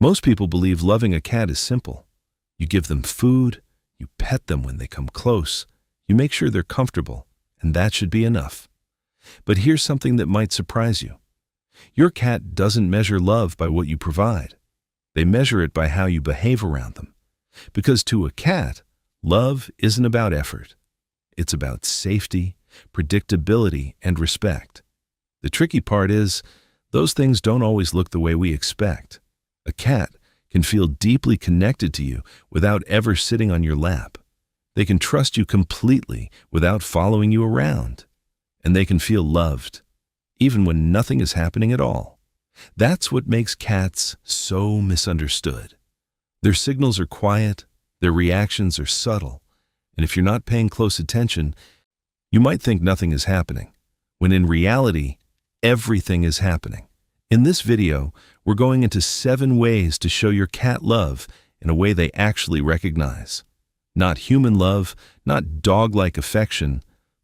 Most people believe loving a cat is simple. You give them food, you pet them when they come close, you make sure they're comfortable, and that should be enough. But here's something that might surprise you. Your cat doesn't measure love by what you provide. They measure it by how you behave around them. Because to a cat, love isn't about effort. It's about safety, predictability, and respect. The tricky part is, those things don't always look the way we expect. A cat can feel deeply connected to you without ever sitting on your lap. They can trust you completely without following you around. And they can feel loved, even when nothing is happening at all. That's what makes cats so misunderstood. Their signals are quiet, their reactions are subtle, and if you're not paying close attention, you might think nothing is happening, when in reality, everything is happening. In this video, we're going into 7 ways to show your cat love in a way they actually recognize. Not human love, not dog-like affection,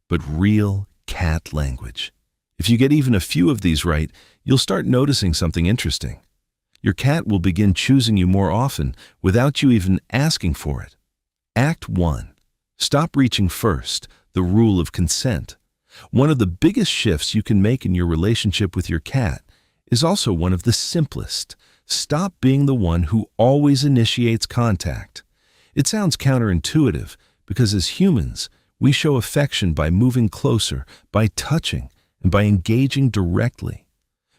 but real cat language. If you get even a few of these right, you'll start noticing something interesting. Your cat will begin choosing you more often without you even asking for it. Act 1. Stop reaching first, the rule of consent. One of the biggest shifts you can make in your relationship with your cat is also one of the simplest. Stop being the one who always initiates contact. It sounds counterintuitive because as humans, we show affection by moving closer, by touching, and by engaging directly.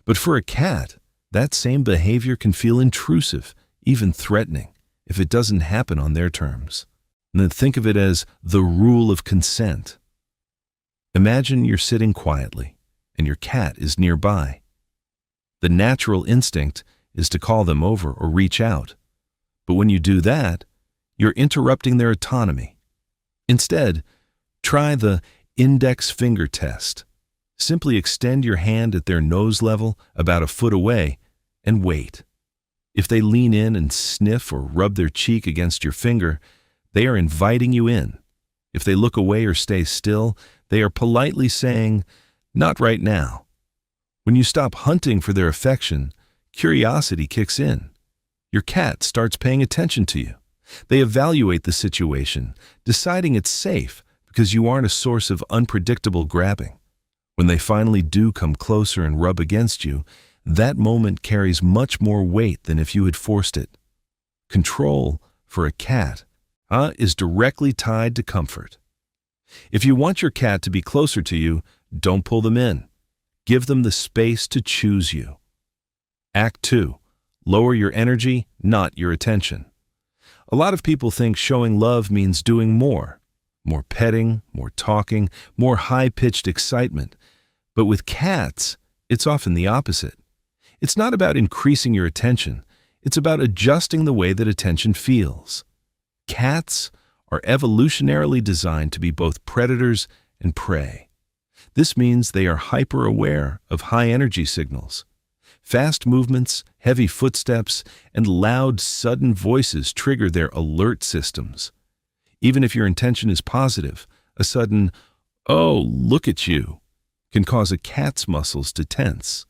But for a cat, that same behavior can feel intrusive, even threatening, if it doesn't happen on their terms. And then think of it as the rule of consent. Imagine you're sitting quietly, and your cat is nearby. The natural instinct is to call them over or reach out. But when you do that, you're interrupting their autonomy. Instead, try the index finger test. Simply extend your hand at their nose level, about a foot away, and wait. If they lean in and sniff or rub their cheek against your finger, they are inviting you in. If they look away or stay still, they are politely saying, "Not right now." When you stop hunting for their affection, curiosity kicks in. Your cat starts paying attention to you. They evaluate the situation, deciding it's safe because you aren't a source of unpredictable grabbing. When they finally do come closer and rub against you, that moment carries much more weight than if you had forced it. Control, for a cat, is directly tied to comfort. If you want your cat to be closer to you, don't pull them in. Give them the space to choose you. Act 2. Lower your energy, not your attention. A lot of people think showing love means doing more. More petting, more talking, more high-pitched excitement. But with cats, it's often the opposite. It's not about increasing your attention. It's about adjusting the way that attention feels. Cats are evolutionarily designed to be both predators and prey. This means they are hyper-aware of high-energy signals. Fast movements, heavy footsteps, and loud, sudden voices trigger their alert systems. Even if your intention is positive, a sudden, "Oh, look at you," can cause a cat's muscles to tense.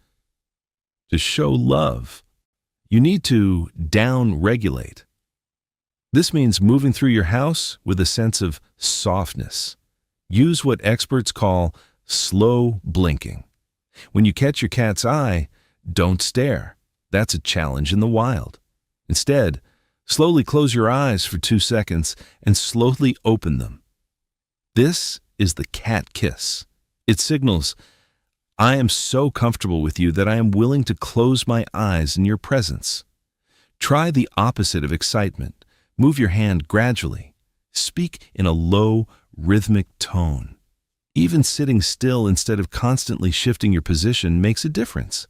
To show love, you need to down-regulate. This means moving through your house with a sense of softness. Use what experts call slow blinking. When you catch your cat's eye, don't stare. That's a challenge in the wild. Instead, slowly close your eyes for 2 seconds and slowly open them. This is the cat kiss. It signals, "I am so comfortable with you that I am willing to close my eyes in your presence." Try the opposite of excitement. Move your hand gradually. Speak in a low, rhythmic tone. Even sitting still instead of constantly shifting your position makes a difference.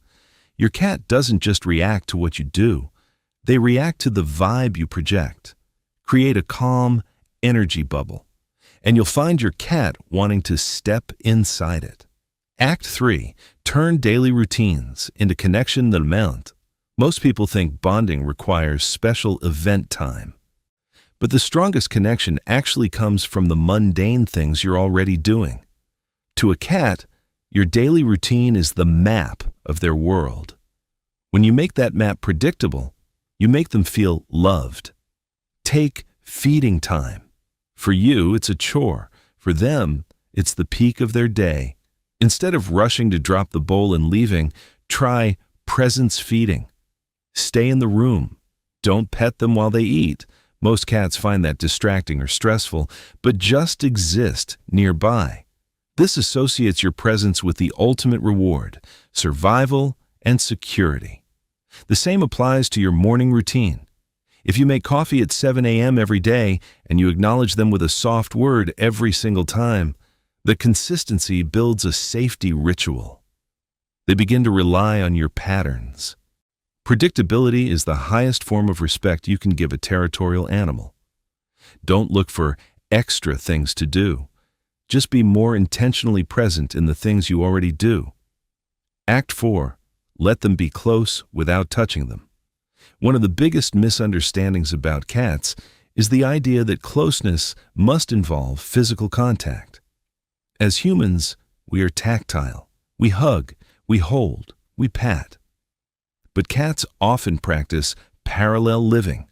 Your cat doesn't just react to what you do. They react to the vibe you project. Create a calm energy bubble, and you'll find your cat wanting to step inside it. Act 3. Turn daily routines into connection del moment. Most people think bonding requires special event time. But the strongest connection actually comes from the mundane things you're already doing. To a cat, your daily routine is the map of their world. When you make that map predictable, You make them feel loved. Take feeding time. For you, it's a chore. For them, it's the peak of their day. Instead of rushing to drop the bowl and leaving, try presence feeding. Stay in the room. Don't pet them while they eat. Most cats find that distracting or stressful, but just exist nearby. This associates your presence with the ultimate reward, survival and security. The same applies to your morning routine. If you make coffee at 7 a.m. every day and you acknowledge them with a soft word every single time, the consistency builds a safety ritual. They begin to rely on your patterns. Predictability is the highest form of respect you can give a territorial animal. Don't look for extra things to do. Just be more intentionally present in the things you already do. Act 4. Let them be close without touching them. One of the biggest misunderstandings about cats is the idea that closeness must involve physical contact. As humans, we are tactile. We hug, we hold, we pat. But cats often practice parallel living.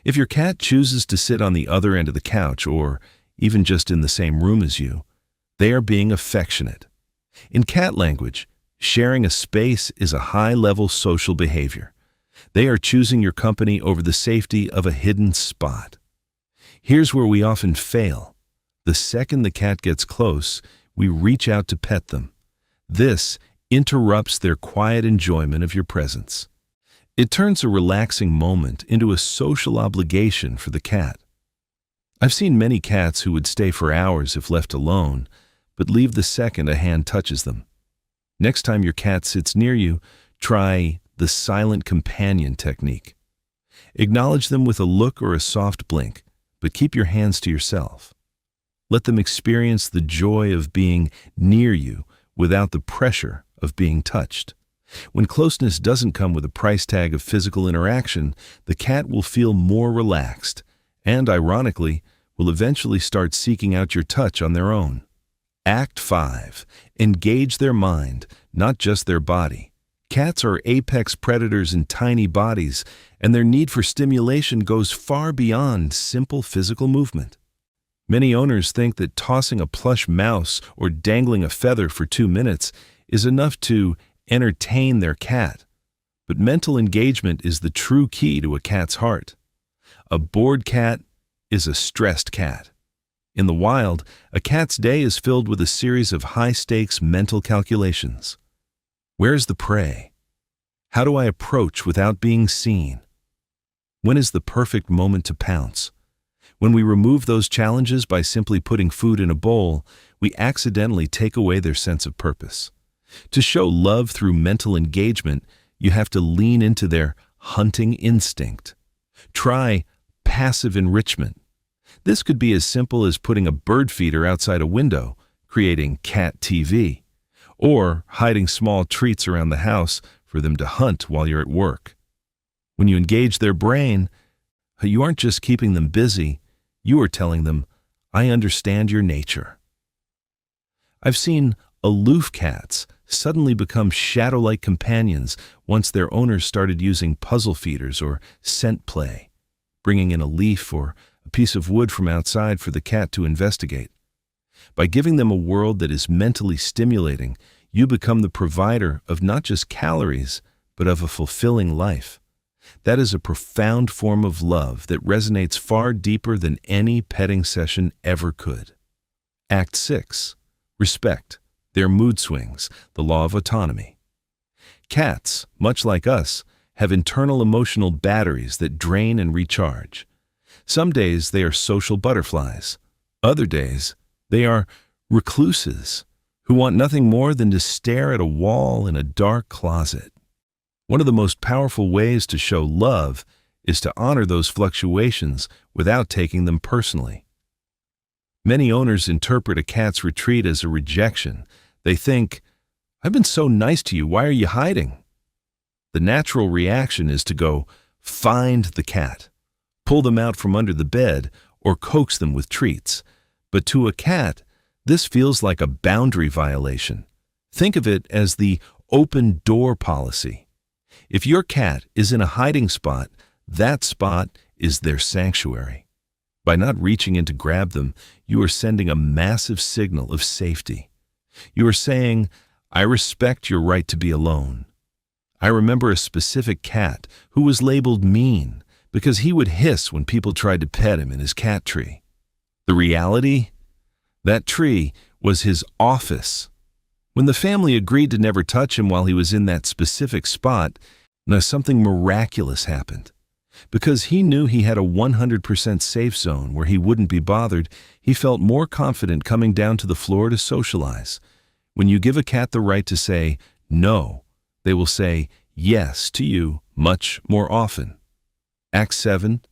If your cat chooses to sit on the other end of the couch or even just in the same room as you, they are being affectionate. In cat language, sharing a space is a high-level social behavior. They are choosing your company over the safety of a hidden spot. Here's where we often fail. The second the cat gets close, we reach out to pet them. This interrupts their quiet enjoyment of your presence. It turns a relaxing moment into a social obligation for the cat. I've seen many cats who would stay for hours if left alone, but leave the second a hand touches them. Next time your cat sits near you, try the silent companion technique. Acknowledge them with a look or a soft blink, but keep your hands to yourself. Let them experience the joy of being near you without the pressure of being touched. When closeness doesn't come with a price tag of physical interaction, the cat will feel more relaxed and, ironically, will eventually start seeking out your touch on their own. Act 5. Engage their mind, not just their body. Cats are apex predators in tiny bodies, and their need for stimulation goes far beyond simple physical movement. Many owners think that tossing a plush mouse or dangling a feather for 2 minutes is enough to entertain their cat. But mental engagement is the true key to a cat's heart. A bored cat is a stressed cat. In the wild, a cat's day is filled with a series of high-stakes mental calculations. Where's the prey? How do I approach without being seen? When is the perfect moment to pounce? When we remove those challenges by simply putting food in a bowl, we accidentally take away their sense of purpose. To show love through mental engagement, you have to lean into their hunting instinct. Try passive enrichment. This could be as simple as putting a bird feeder outside a window, creating cat TV, or hiding small treats around the house for them to hunt while you're at work. When you engage their brain, you aren't just keeping them busy, you are telling them, I understand your nature. I've seen aloof cats suddenly become shadow-like companions once their owners started using puzzle feeders or scent play, bringing in a leaf or a piece of wood from outside for the cat to investigate. By giving them a world that is mentally stimulating, you become the provider of not just calories, but of a fulfilling life. That is a profound form of love that resonates far deeper than any petting session ever could. Act 6. Respect their mood swings, the law of autonomy. Cats, much like us, have internal emotional batteries that drain and recharge. Some days they are social butterflies. Other days they are recluses who want nothing more than to stare at a wall in a dark closet. One of the most powerful ways to show love is to honor those fluctuations without taking them personally. Many owners interpret a cat's retreat as a rejection. They think, I've been so nice to you, why are you hiding? The natural reaction is to go find the cat, pull them out from under the bed, or coax them with treats. But to a cat, this feels like a boundary violation. Think of it as the open door policy. If your cat is in a hiding spot, that spot is their sanctuary. By not reaching in to grab them, you are sending a massive signal of safety. You are saying, I respect your right to be alone. I remember a specific cat who was labeled mean because he would hiss when people tried to pet him in his cat tree. The reality? That tree was his office. When the family agreed to never touch him while he was in that specific spot, now something miraculous happened. Because he knew he had a 100% safe zone where he wouldn't be bothered, he felt more confident coming down to the floor to socialize. When you give a cat the right to say no, they will say yes to you much more often. Act 7.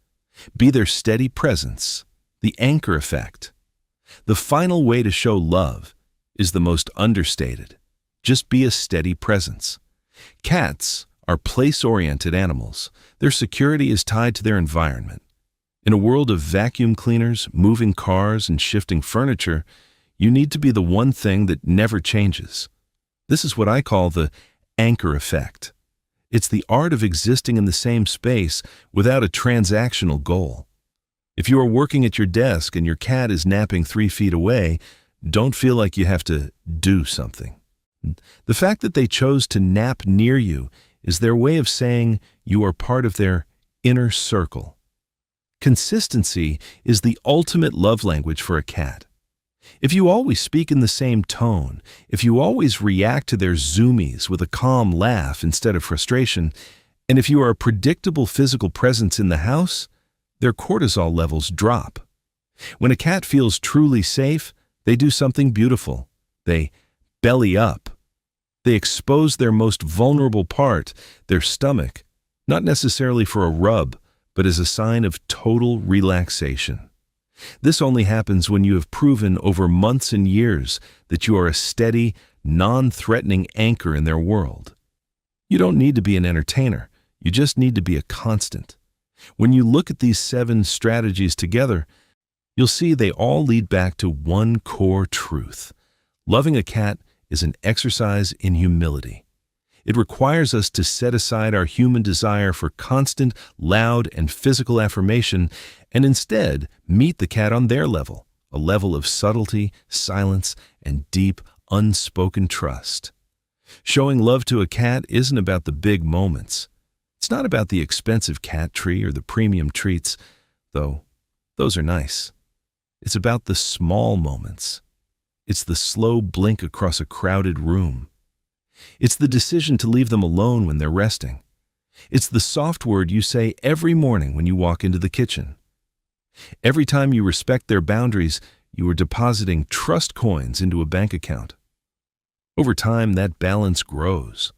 Be their steady presence, the anchor effect. The final way to show love is the most understated. Just be a steady presence. Cats are place-oriented animals. Their security is tied to their environment. In a world of vacuum cleaners, moving cars, and shifting furniture, you need to be the one thing that never changes. This is what I call the anchor effect. It's the art of existing in the same space without a transactional goal. If you are working at your desk and your cat is napping 3 feet away, don't feel like you have to do something. The fact that they chose to nap near you is their way of saying you are part of their inner circle. Consistency is the ultimate love language for a cat. If you always speak in the same tone, if you always react to their zoomies with a calm laugh instead of frustration, and if you are a predictable physical presence in the house, their cortisol levels drop. When a cat feels truly safe, they do something beautiful. They belly up. They expose their most vulnerable part, their stomach, not necessarily for a rub, but as a sign of total relaxation. This only happens when you have proven over months and years that you are a steady, non-threatening anchor in their world. You don't need to be an entertainer. You just need to be a constant. When you look at these 7 strategies together, you'll see they all lead back to one core truth. Loving a cat is an exercise in humility. It requires us to set aside our human desire for constant, loud, and physical affirmation and instead meet the cat on their level, a level of subtlety, silence, and deep, unspoken trust. Showing love to a cat isn't about the big moments. It's not about the expensive cat tree or the premium treats, though those are nice. It's about the small moments. It's the slow blink across a crowded room. It's the decision to leave them alone when they're resting. It's the soft word you say every morning when you walk into the kitchen. Every time you respect their boundaries, you are depositing trust coins into a bank account. Over time, that balance grows.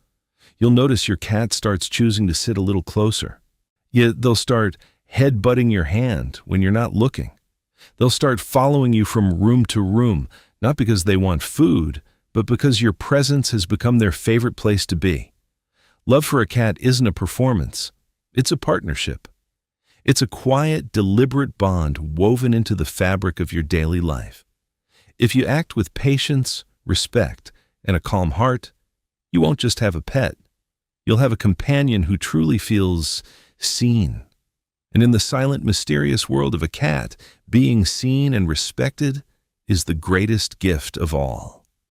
You'll notice your cat starts choosing to sit a little closer. Yet they'll start head-butting your hand when you're not looking. They'll start following you from room to room, not because they want food, but because your presence has become their favorite place to be. Love for a cat isn't a performance. It's a partnership. It's a quiet, deliberate bond woven into the fabric of your daily life. If you act with patience, respect, and a calm heart, you won't just have a pet. You'll have a companion who truly feels seen. And in the silent, mysterious world of a cat, being seen and respected is the greatest gift of all.